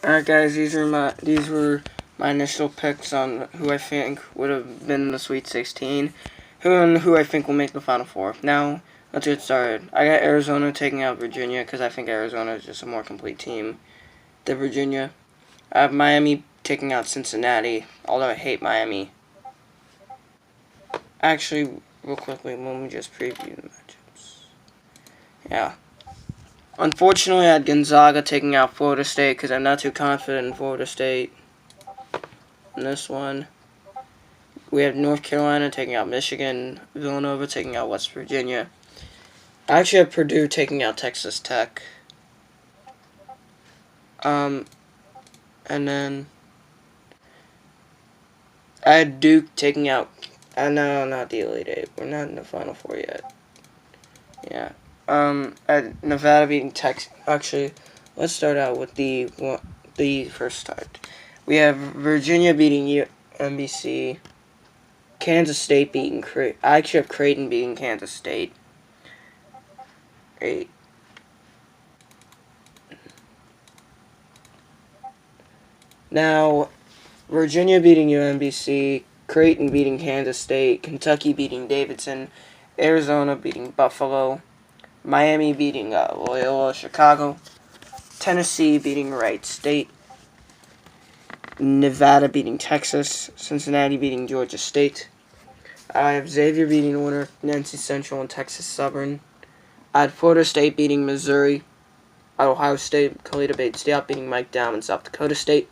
Alright guys, these were my initial picks on who I think would have been in the Sweet 16, who I think will make the Final Four. Now, let's get started. I got Arizona taking out Virginia because I think Arizona is just a more complete team than Virginia. I have Miami taking out Cincinnati, although I hate Miami. Actually, real quickly, let me just preview the matchups. Yeah. Unfortunately, I had Gonzaga taking out Florida State because I'm not too confident in Florida State. In this one, we have North Carolina taking out Michigan, Villanova taking out West Virginia. I actually have Purdue taking out Texas Tech. And then I had Duke taking out. No, not the Elite Eight. We're not in the Final Four yet. Yeah. I had Nevada beating Texas. Actually, let's start out with the first start. We have Virginia beating UMBC. Kansas State beating Creighton. I actually have Creighton beating Kansas State. 8. Now, Virginia beating UMBC, Creighton beating Kansas State, Kentucky beating Davidson, Arizona beating Buffalo, Miami beating Loyola Chicago, Tennessee beating Wright State, Nevada beating Texas, Cincinnati beating Georgia State. I have Xavier beating the winner, Nancy Central and Texas Southern. I had Florida State beating Missouri. I had Ohio State, Toledo Bay State beating Mike Down and South Dakota State.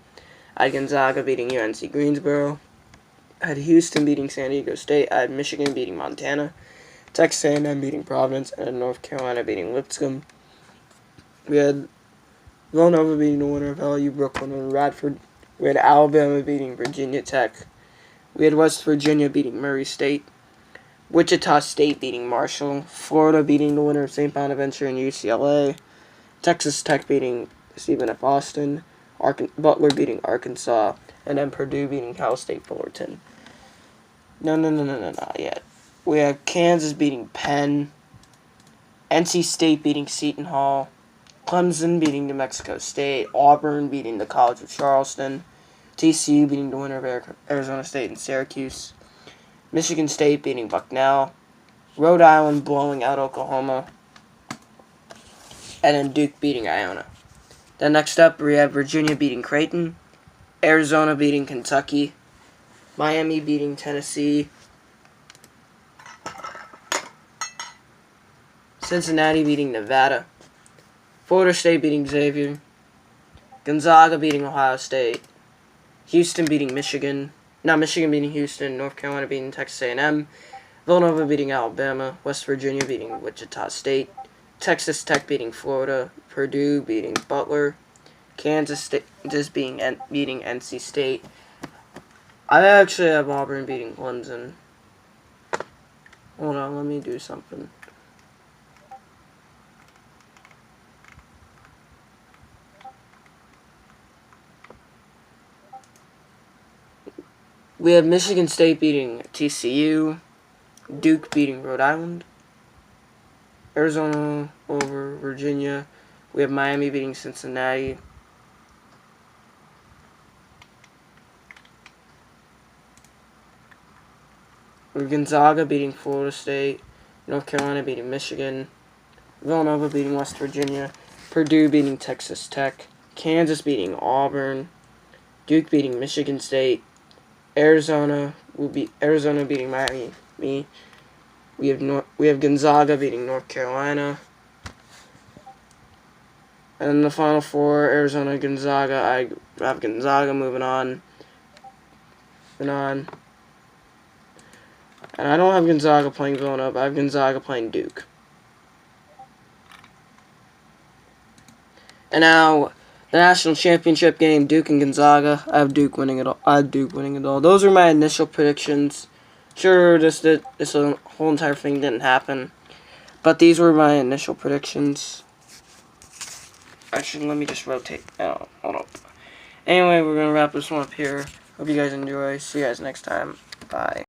I had Gonzaga beating UNC Greensboro. I had Houston beating San Diego State. I had Michigan beating Montana. Texas A&M beating Providence. And North Carolina beating Lipscomb. We had Villanova beating the winner of LU, Brooklyn, and Radford. We had Alabama beating Virginia Tech. We had West Virginia beating Murray State. Wichita State beating Marshall. Florida beating the winner of St. Bonaventure and UCLA. Texas Tech beating Stephen F. Austin. Butler beating Arkansas. And then Purdue beating Cal State Fullerton. No, not yet. We have Kansas beating Penn. NC State beating Seton Hall. Clemson beating New Mexico State. Auburn beating the College of Charleston. TCU beating the winner of Arizona State and Syracuse. Michigan State beating Bucknell. Rhode Island blowing out Oklahoma. And then Duke beating Iona. Then next up, we have Virginia beating Creighton. Arizona beating Kentucky. Miami beating Tennessee. Cincinnati beating Nevada. Florida State beating Xavier. Gonzaga beating Ohio State. Houston beating Michigan. Michigan beating Houston. North Carolina beating Texas A&M. Villanova beating Alabama. West Virginia beating Wichita State. Texas Tech beating Florida. Purdue beating Butler. Kansas State just beating NC State. I actually have Auburn beating Clemson. Hold on, let me do something. We have Michigan State beating TCU. Duke beating Rhode Island. Arizona over Virginia. We have Miami beating Cincinnati. We have Gonzaga beating Florida State. North Carolina beating Michigan. Villanova beating West Virginia. Purdue beating Texas Tech. Kansas beating Auburn. Duke beating Michigan State. Arizona beating Miami. We have Gonzaga beating North Carolina. And then the Final Four, Arizona, Gonzaga. I have Gonzaga moving on. And I don't have Gonzaga playing Villanova. I have Gonzaga playing Duke. And now, the national championship game, Duke and Gonzaga. I have Duke winning it all. Those are my initial predictions. Sure, this whole entire thing didn't happen. But these were my initial predictions. Actually, let me just rotate. Oh, hold up. Anyway, we're going to wrap this one up here. Hope you guys enjoy. See you guys next time. Bye.